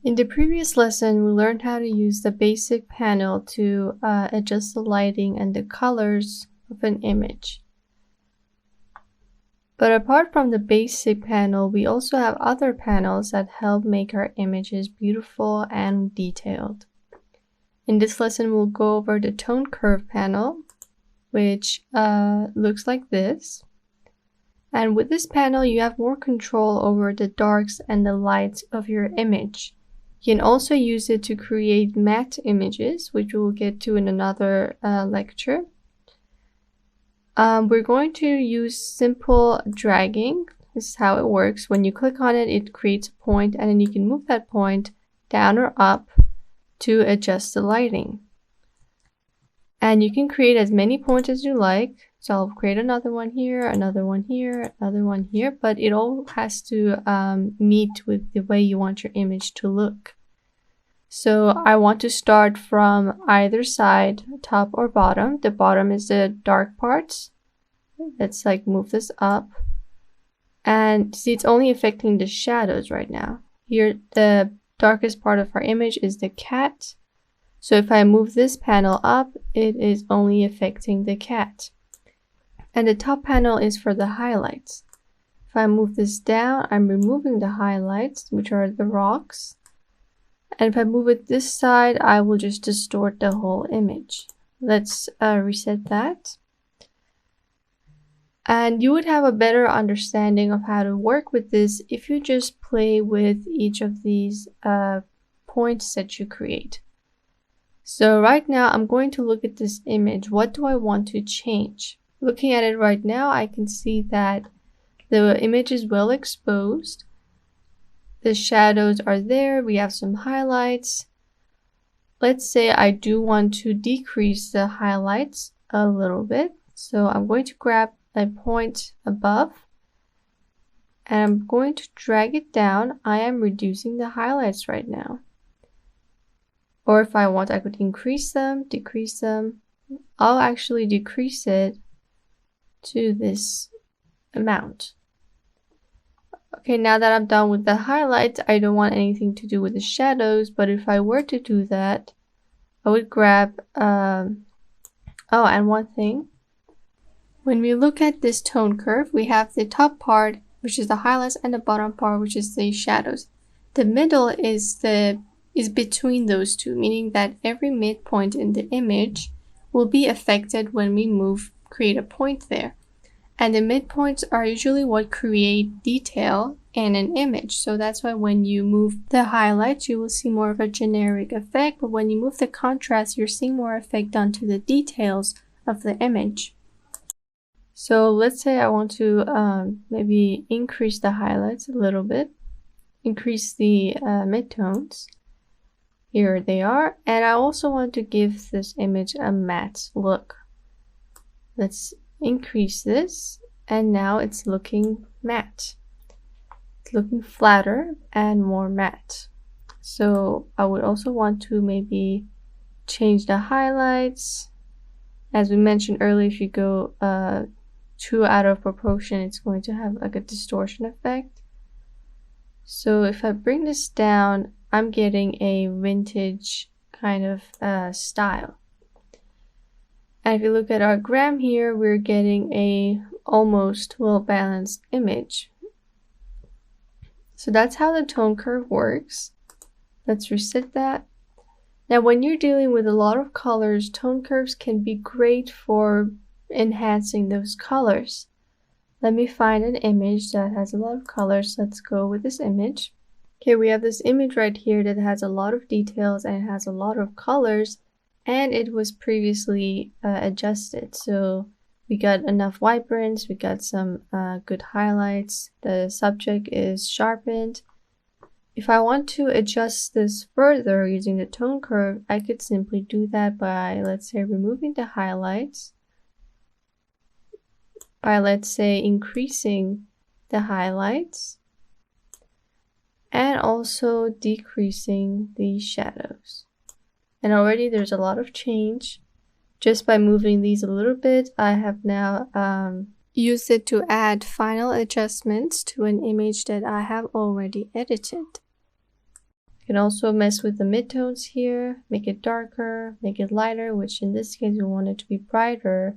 In the previous lesson, we learned how to use the basic panel to adjust the lighting and the colors of an image. But apart from the basic panel, we also have other panels that help make our images beautiful and detailed. In this lesson, we'll go over the Tone Curve panel, which looks like this. And with this panel, you have more control over the darks and the lights of your image. You can also use it to create matte images, which we'll get to in another lecture. We're going to use simple dragging. This is how it works. When you click on it, it creates a point, and then you can move that point down or up to adjust the lighting. And you can create as many points as you like. So I'll create another one here, another one here, another one here, but it all has to meet with the way you want your image to look. So I want to start from either side, top or bottom. The bottom is the dark parts. Let's like move this up. And see, it's only affecting the shadows right now. Here, the darkest part of our image is the cat. So if I move this panel up, it is only affecting the cat. And the top panel is for the highlights. If I move this down, I'm removing the highlights, which are the rocks. And if I move it this side, I will just distort the whole image. Let's reset that. And you would have a better understanding of how to work with this if you just play with each of these points that you create. So right now, I'm going to look at this image. What do I want to change? Looking at it right now, I can see that the image is well exposed. The shadows are there. We have some highlights. Let's say I do want to decrease the highlights a little bit. So I'm going to grab a point above and I'm going to drag it down. I am reducing the highlights right now. Or if I want, I could increase them, decrease them. I'll actually decrease it to this amount. Okay, now that I'm done with the highlights, I don't want anything to do with the shadows, but if I were to do that, I would grab, oh, and one thing. When we look at this tone curve, we have the top part, which is the highlights, and the bottom part, which is the shadows. The middle is between those two, meaning that every midpoint in the image will be affected when we create a point there. And the midpoints are usually what create detail in an image. So that's why when you move the highlights, you will see more of a generic effect. But when you move the contrast, you're seeing more effect onto the details of the image. So let's say I want to maybe increase the highlights a little bit, increase the midtones. Here they are. And I also want to give this image a matte look. Let's increase this, and now it's looking matte. It's looking flatter and more matte. So I would also want to maybe change the highlights. As we mentioned earlier, if you go too out of proportion, it's going to have like a distortion effect. So if I bring this down, I'm getting a vintage kind of style. And if you look at our gram here, we're getting a almost well-balanced image. So that's how the tone curve works. Let's reset that. Now, when you're dealing with a lot of colors, tone curves can be great for enhancing those colors. Let me find an image that has a lot of colors. Let's go with this image. Okay, we have this image right here that has a lot of details and it has a lot of colors. And it was previously adjusted, so we got enough vibrance, we got some good highlights, the subject is sharpened. If I want to adjust this further using the tone curve, I could simply do that by, let's say, removing the highlights, by, let's say, increasing the highlights, and also decreasing the shadows. And already there's a lot of change. Just by moving these a little bit, I have now used it to add final adjustments to an image that I have already edited. can also mess with the midtones here, make it darker, make it lighter, which in this case we want it to be brighter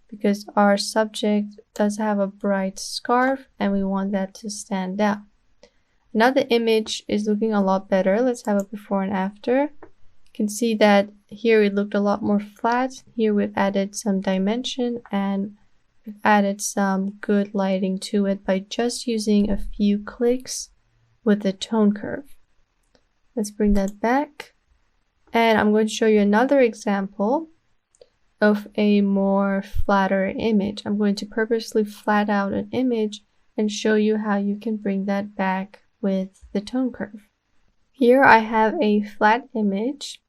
because our subject does have a bright scarf and we want that to stand out. Now the image is looking a lot better. Let's have a before and after. You can see that here it looked a lot more flat. Here we've added some dimension and we've added some good lighting to it by just using a few clicks with the tone curve. Let's bring that back. And I'm going to show you another example of a more flatter image. I'm going to purposely flat out an image and show you how you can bring that back with the tone curve. Here I have a flat image.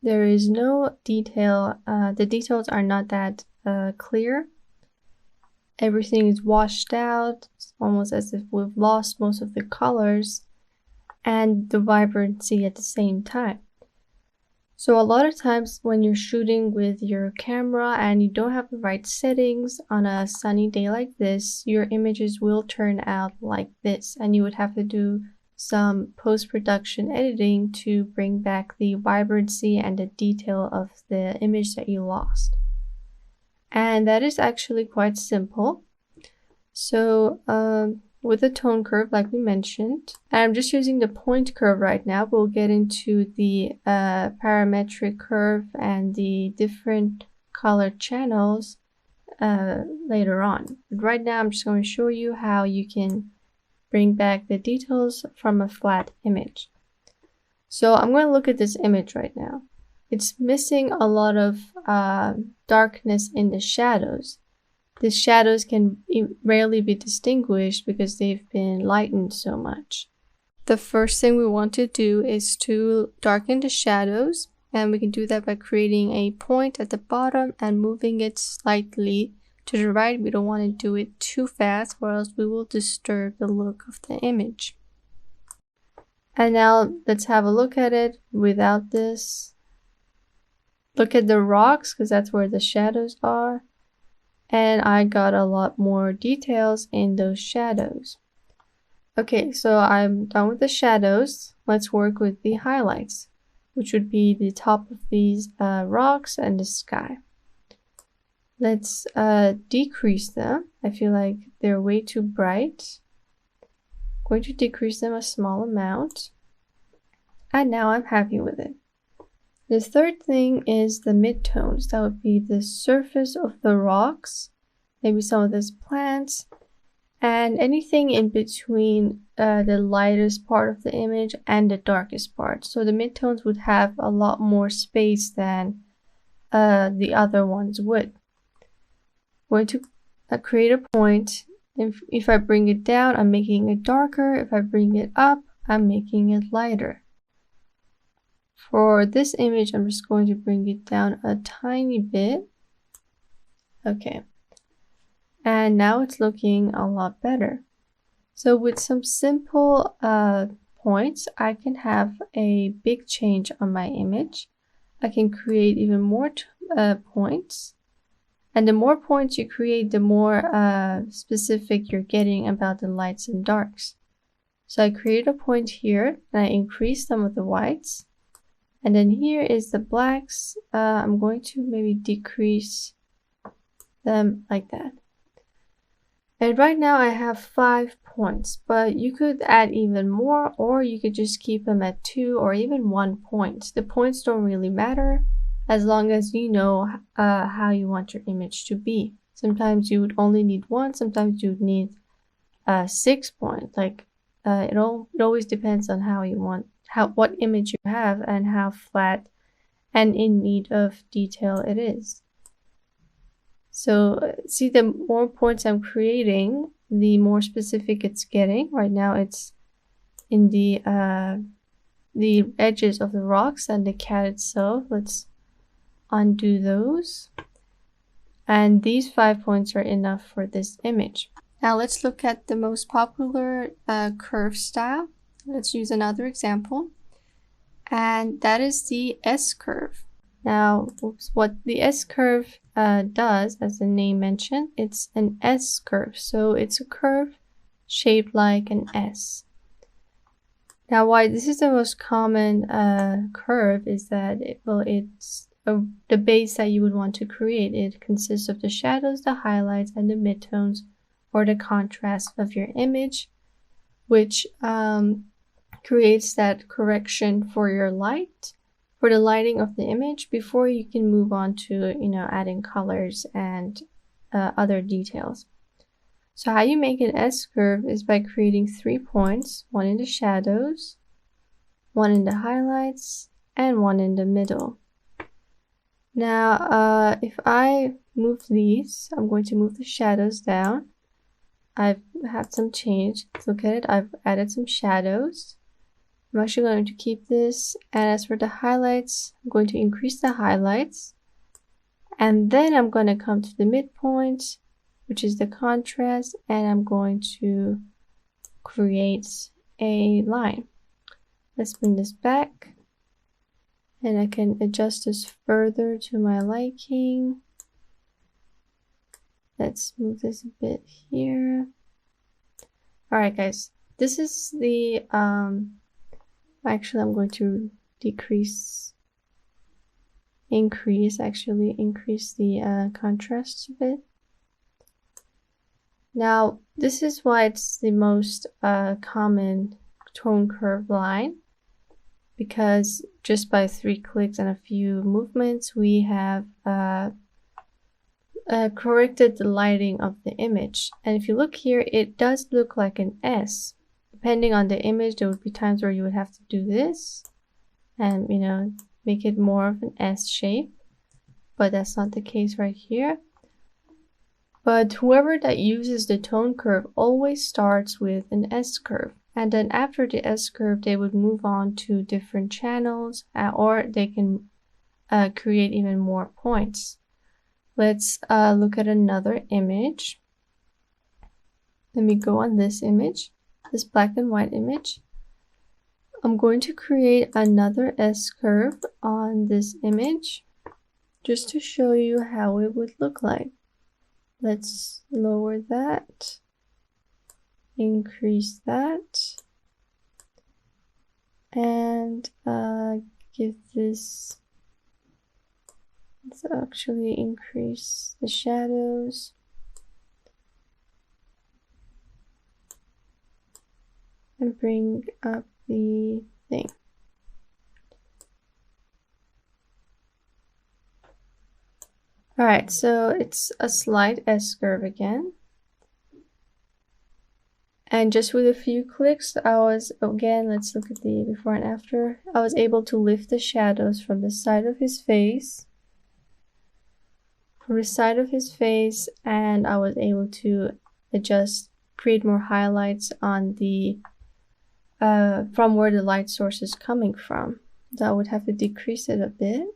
There is no detail. The details are not that clear. Everything is washed out. It's almost as if we've lost most of the colors and the vibrancy at the same time. So a lot of times when you're shooting with your camera and you don't have the right settings on a sunny day like this, your images will turn out like this, and you would have to do some post-production editing to bring back the vibrancy and the detail of the image that you lost. And that is actually quite simple. So with the tone curve, like we mentioned, and I'm just using the point curve right now. We'll get into the parametric curve and the different color channels later on. But right now, I'm just going to show you how you can bring back the details from a flat image. So I'm going to look at this image right now. It's missing a lot of darkness in the shadows. The shadows can rarely be distinguished because they've been lightened so much. The first thing we want to do is to darken the shadows, and we can do that by creating a point at the bottom and moving it slightly to the right. We don't want to do it too fast or else we will disturb the look of the image. And now let's have a look at it without this. Look at the rocks because that's where the shadows are. And I got a lot more details in those shadows. Okay, so I'm done with the shadows. Let's work with the highlights, which would be the top of these rocks and the sky. Let's decrease them. I feel like they're way too bright. I'm going to decrease them a small amount. And now I'm happy with it. The third thing is the midtones. That would be the surface of the rocks, maybe some of these plants, and anything in between the lightest part of the image and the darkest part. So the midtones would have a lot more space than the other ones would. I'm going to create a point. If I bring it down, I'm making it darker. If I bring it up, I'm making it lighter. For this image, I'm just going to bring it down a tiny bit. Okay. And now it's looking a lot better. So with some simple points, I can have a big change on my image. I can create even more points. And the more points you create, the more specific you're getting about the lights and darks. So I create a point here and I increase some of the whites. And then here is the blacks. I'm going to maybe decrease them like that. And right now I have 5 points, but you could add even more, or you could just keep them at 2 or even 1 point. The points don't really matter as long as you know how you want your image to be. Sometimes you would only need 1, sometimes you would need 6 points. Like it always depends on how you want, what image you have and how flat and in need of detail it is. So see, the more points I'm creating, the more specific it's getting. Right now it's in the edges of the rocks and the cat itself. Let's undo those. And these 5 points are enough for this image. Now let's look at the most popular curve style. Let's use another example, and that is the S-curve. Now, what the S-curve does, as the name mentioned, it's an S-curve. So it's a curve shaped like an S. Now, why this is the most common curve is that it's the base that you would want to create. It consists of the shadows, the highlights, and the midtones, or the contrast of your image, which creates that correction for your light, for the lighting of the image, before you can move on to, adding colors and other details. So how you make an S-curve is by creating 3 points, one in the shadows, one in the highlights, and one in the middle. Now, if I move these, I'm going to move the shadows down. I've had some change. Let's look at it. I've added some shadows. I'm actually going to keep this. And as for the highlights, I'm going to increase the highlights. And then I'm going to come to the midpoint, which is the contrast, and I'm going to create a line. Let's bring this back, and I can adjust this further to my liking. Let's move this a bit here. Alright guys, this is the, actually I'm going to increase the contrast a bit. Now, this is why it's the most common tone curve line, because just by 3 clicks and a few movements, we have corrected the lighting of the image. And if you look here, it does look like an S. Depending on the image, there would be times where you would have to do this and, make it more of an S shape, but that's not the case right here. But whoever that uses the tone curve always starts with an S curve. And then after the S curve, they would move on to different channels, or they can create even more points. Let's look at another image. Let me go on this image, this black and white image. I'm going to create another S curve on this image just to show you how it would look like. Let's lower that, increase that, and give this, let's actually increase the shadows. And bring up the thing. Alright, so it's a slight S curve again. And just with a few clicks, let's look at the before and after. I was able to lift the shadows from the side of his face. And I was able to create more highlights on the, from where the light source is coming from. So I would have to decrease it a bit.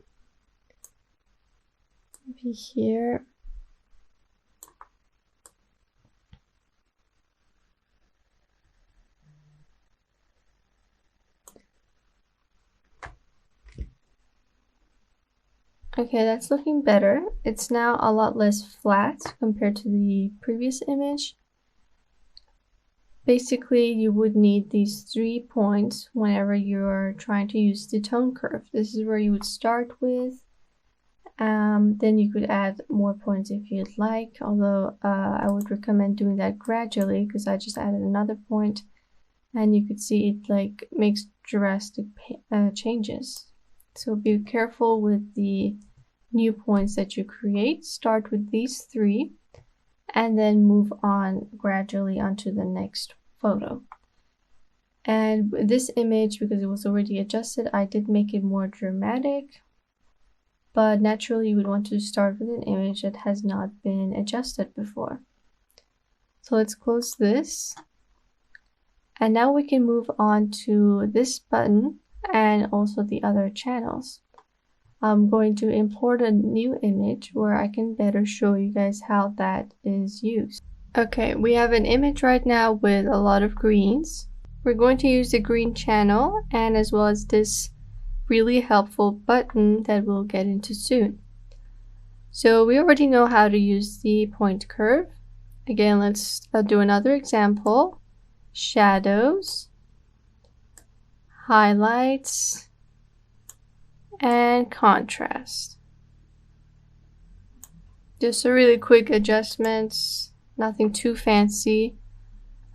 Maybe here. Okay, that's looking better. It's now a lot less flat compared to the previous image. Basically, you would need these 3 points whenever you're trying to use the tone curve. This is where you would start with. Then you could add more points if you'd like, although I would recommend doing that gradually because I just added another point, and you could see it makes drastic changes. So be careful with the new points that you create. Start with these 3 and then move on gradually onto the next photo. And this image, because it was already adjusted, I did make it more dramatic, but naturally you would want to start with an image that has not been adjusted before. So let's close this. And now we can move on to this button and also the other channels. I'm going to import a new image where I can better show you guys how that is used. Okay, we have an image right now with a lot of greens. We're going to use the green channel and as well as this really helpful button that we'll get into soon. So we already know how to use the point curve. Again, let's do another example. Shadows, highlights, and contrast. Just a really quick adjustments, nothing too fancy.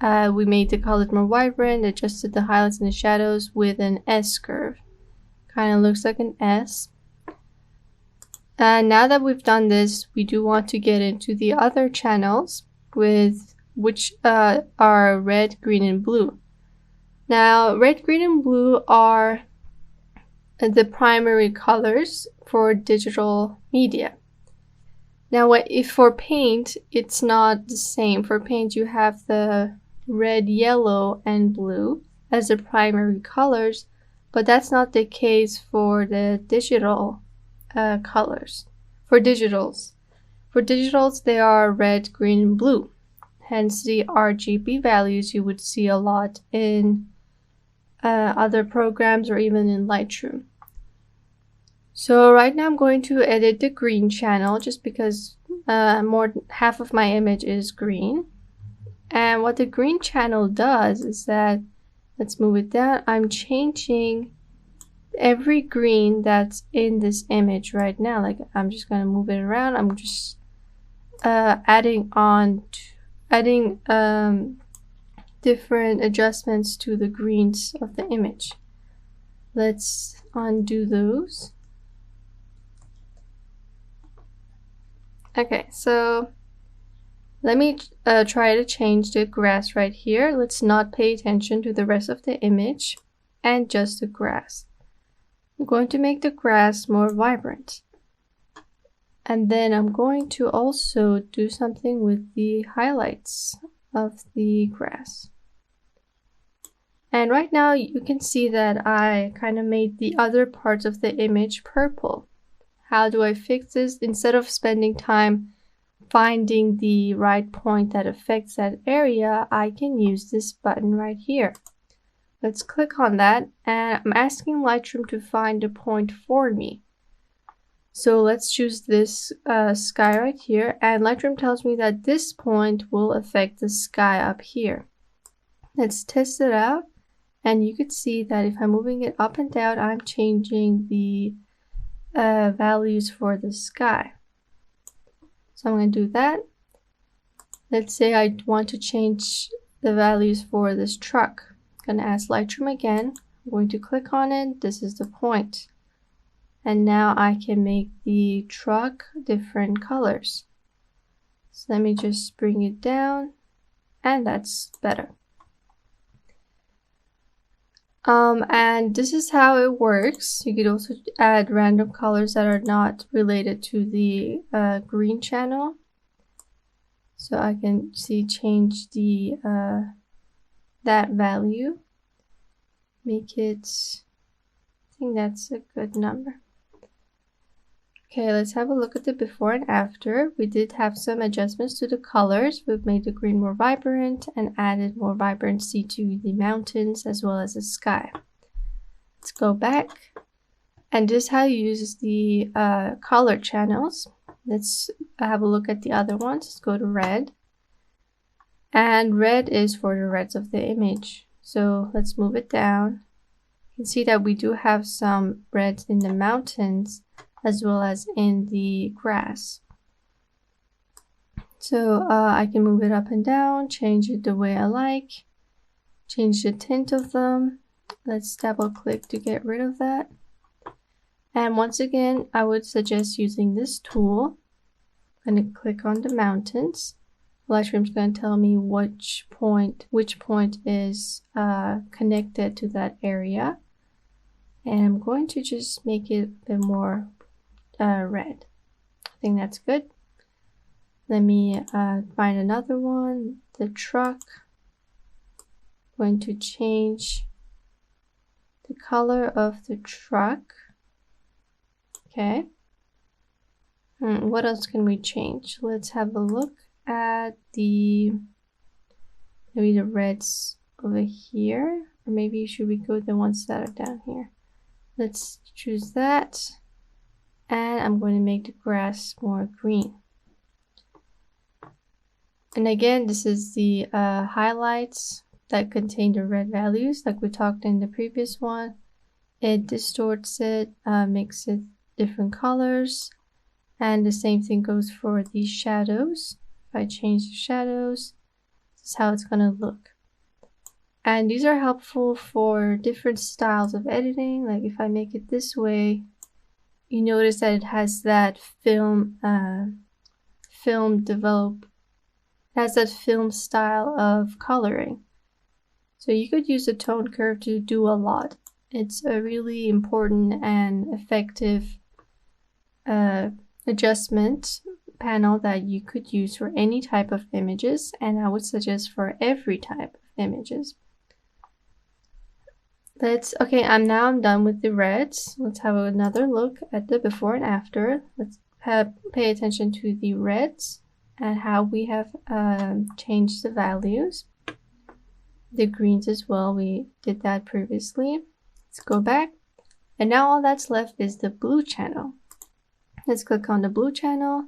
We made the colors more vibrant, adjusted the highlights and the shadows with an S curve. Kind of looks like an S. And now that we've done this, we do want to get into the other channels, with which are red, green, and blue. Now, red, green, and blue are the primary colors for digital media. Now, if for paint, it's not the same. For paint, you have the red, yellow, and blue as the primary colors, but that's not the case for the digital colors. For digitals, they are red, green, and blue. Hence the RGB values you would see a lot in other programs or even in Lightroom. So right now I'm going to edit the green channel just because more than half of my image is green. And what the green channel does is that, let's move it down, I'm changing every green that's in this image right now. Like, I'm just going to move it around. I'm just adding different adjustments to the greens of the image. Let's undo those. Okay, so let me try to change the grass right here. Let's not pay attention to the rest of the image and just the grass. I'm going to make the grass more vibrant. And then I'm going to also do something with the highlights of the grass. And right now you can see that I kind of made the other parts of the image purple. How do I fix this? Instead of spending time finding the right point that affects that area, I can use this button right here. Let's click on that, and I'm asking Lightroom to find a point for me. So let's choose this sky right here, and Lightroom tells me that this point will affect the sky up here. Let's test it out, and you can see that if I'm moving it up and down, I'm changing the values for the sky. So I'm going to do that. Let's say I want to change the values for this truck. I'm going to ask Lightroom again. I'm going to click on it. This is the point. And now I can make the truck different colors. So let me just bring it down, and that's better. And this is how it works. You could also add random colors that are not related to the green channel. So I can change the that value. Make it, I think that's a good number. Okay, let's have a look at the before and after. We did have some adjustments to the colors. We've made the green more vibrant and added more vibrancy to the mountains as well as the sky. Let's go back. And this is how you use the color channels. Let's have a look at the other ones. Let's go to red. And red is for the reds of the image. So let's move it down. You can see that we do have some reds in the mountains as well as in the grass. So I can move it up and down, change it the way I like, change the tint of them. Let's double click to get rid of that. And once again, I would suggest using this tool. I'm going to click on the mountains. Lightroom's going to tell me which point is connected to that area. And I'm going to just make it a bit more red. I think that's good. Let me find another one, the truck. I'm going to change the color of the truck. Okay. What else can we change? Let's have a look at maybe the reds over here, or maybe should we go with the ones that are down here? Let's choose that, and I'm going to make the grass more green. And again, this is the highlights that contain the red values, like we talked in the previous one. It distorts it, makes it different colors, and the same thing goes for these shadows. If I change the shadows, this is how it's going to look. And these are helpful for different styles of editing. Like if I make it this way, you notice that it has that film style of coloring. So you could use a tone curve to do a lot. It's a really important and effective adjustment panel that you could use for any type of images, and I would suggest for every type of images. Okay, I'm done with the reds. Let's have another look at the before and after. Let's pay attention to the reds and how we have changed the values. The greens as well, we did that previously. Let's go back, and now all that's left is the blue channel. Let's click on the blue channel,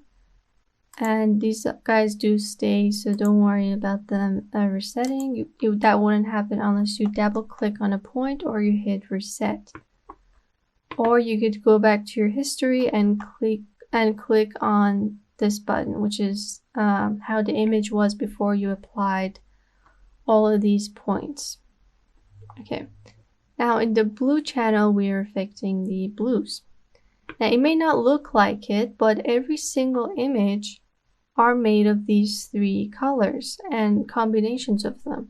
and these guys do stay, so don't worry about them resetting. That wouldn't happen unless you double click on a point or you hit reset. Or you could go back to your history and click on this button, which is how the image was before you applied all of these points. Okay, now in the blue channel we are affecting the blues. Now it may not look like it, but every single image are made of these three colors and combinations of them.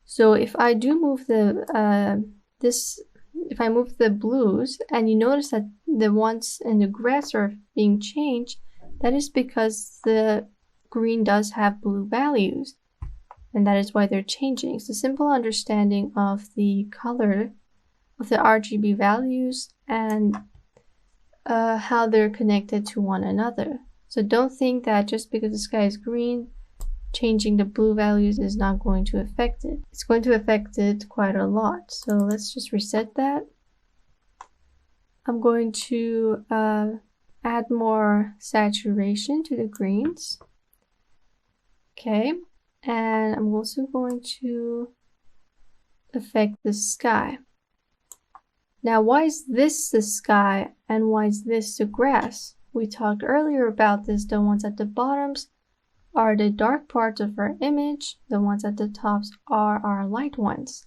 So if I do move the if I move the blues, and you notice that the ones in the grass are being changed, that is because the green does have blue values, and that is why they're changing. It's a simple understanding of the color of the RGB values and how they're connected to one another. So don't think that just because the sky is green, changing the blue values is not going to affect it. It's going to affect it quite a lot. So let's just reset that. I'm going to add more saturation to the greens. Okay, and I'm also going to affect the sky. Now, why is this the sky and why is this the grass? We talked earlier about this. The ones at the bottoms are the dark parts of our image. The ones at the tops are our light ones.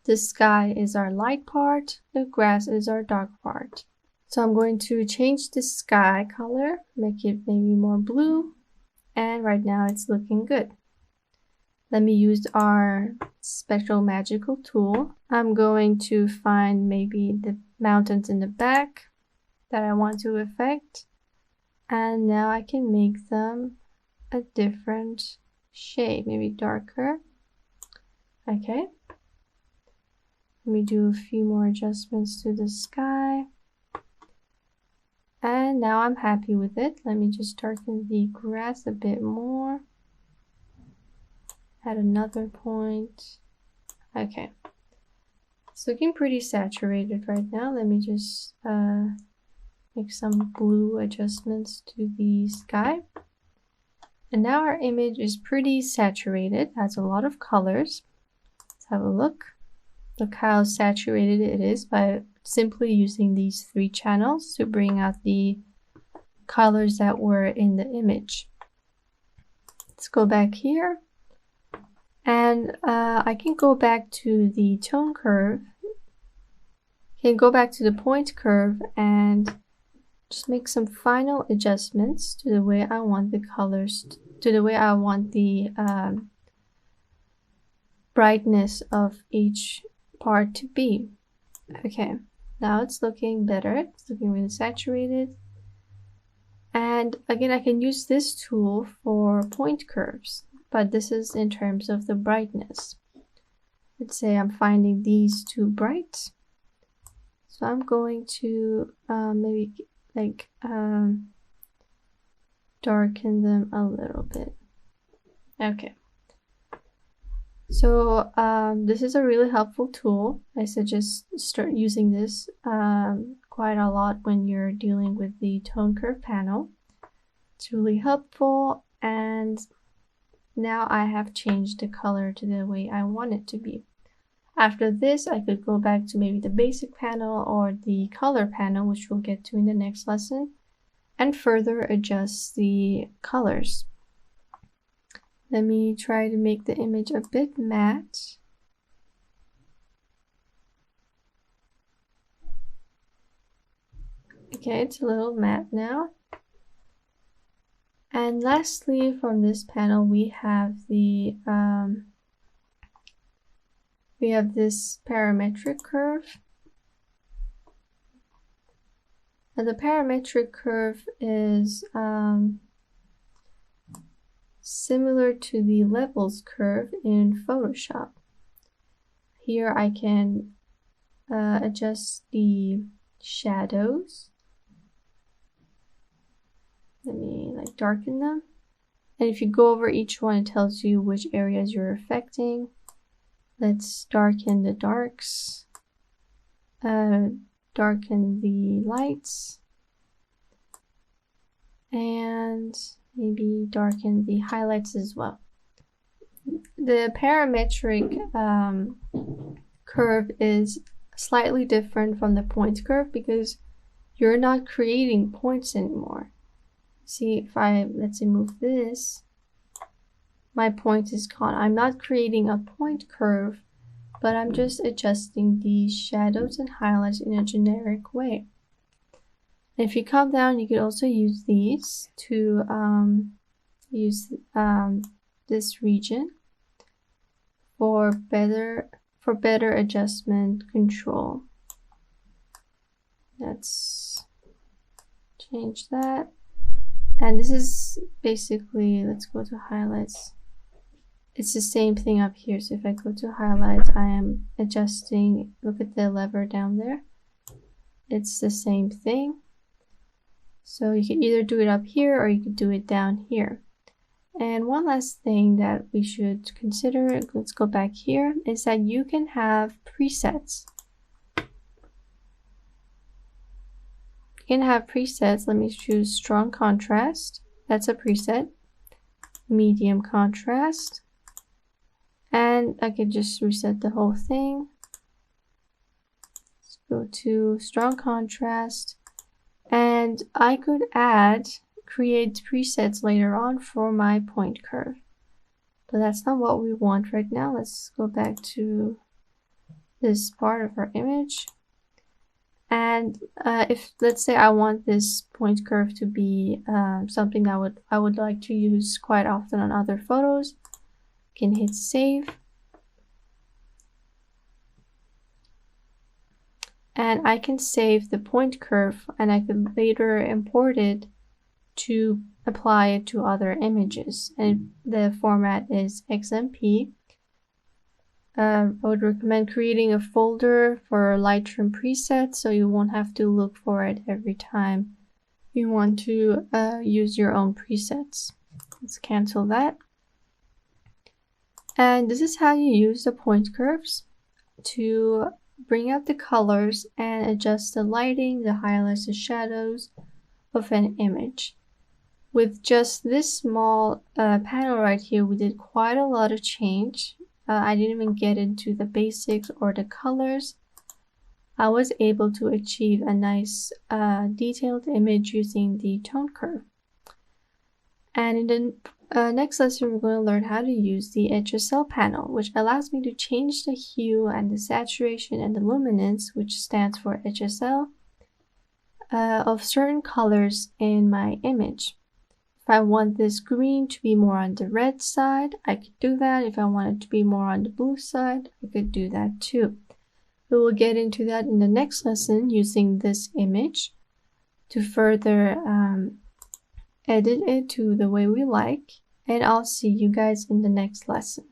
The sky is our light part. The grass is our dark part. So I'm going to change the sky color, make it maybe more blue. And right now it's looking good. Let me use our special magical tool. I'm going to find maybe the mountains in the back that I want to affect. And now I can make them a different shade, maybe darker. Okay. Let me do a few more adjustments to the sky. And now I'm happy with it. Let me just darken the grass a bit more. Add another point. Okay. It's looking pretty saturated right now. Let me just make some blue adjustments to the sky. And now our image is pretty saturated. Has a lot of colors. Let's have a look. Look how saturated it is by simply using these three channels to bring out the colors that were in the image. Let's go back here. And I can go back to the tone curve. Can go back to the point curve and just make some final adjustments to the way I want the colors, to the way I want the brightness of each part to be. Okay, now it's looking better. It's looking really saturated. And again, I can use this tool for point curves, but this is in terms of the brightness. Let's say I'm finding these too bright. So I'm going to maybe like darken them a little bit. Okay. So this is a really helpful tool. I suggest start using this quite a lot when you're dealing with the tone curve panel. It's really helpful and now I have changed the color to the way I want it to be. After this, I could go back to maybe the basic panel or the color panel, which we'll get to in the next lesson, and further adjust the colors. Let me try to make the image a bit matte. Okay, it's a little matte now. And lastly, from this panel, we have the this parametric curve. Now, the parametric curve is similar to the levels curve in Photoshop. Here I can adjust the shadows. Let me darken them. And if you go over each one, it tells you which areas you're affecting. Let's darken the darks, darken the lights, and maybe darken the highlights as well. The parametric curve is slightly different from the point curve because you're not creating points anymore. See, if let's say move this, my point is gone. I'm not creating a point curve, but I'm just adjusting the shadows and highlights in a generic way. And if you come down, you could also use these to use this region for better adjustment control. Let's change that. And this is basically, let's go to highlights. It's the same thing up here. So if I go to highlights, I am adjusting, look at the lever down there. It's the same thing. So you can either do it up here or you could do it down here. And one last thing that we should consider, let's go back here, is that you can have presets. You can have presets. Let me choose strong contrast. That's a preset. Medium contrast. And I could just reset the whole thing. Let's go to strong contrast. And I could create presets later on for my point curve. But that's not what we want right now. Let's go back to this part of our image. And if, let's say, I want this point curve to be something that I would like to use quite often on other photos, I can hit save. And I can save the point curve, and I can later import it to apply it to other images. And the format is XMP. I would recommend creating a folder for Lightroom presets so you won't have to look for it every time you want to use your own presets. Let's cancel that. And this is how you use the point curves to bring out the colors and adjust the lighting, the highlights, the shadows of an image. With just this small panel right here, we did quite a lot of change. I didn't even get into the basics or the colors. I was able to achieve a nice detailed image using the tone curve. And in the next lesson, we're going to learn how to use the HSL panel, which allows me to change the hue and the saturation and the luminance, which stands for HSL, of certain colors in my image. If I want this green to be more on the red side, I could do that. If I want it to be more on the blue side, I could do that too. We will get into that in the next lesson using this image to further edit it to the way we like. And I'll see you guys in the next lesson.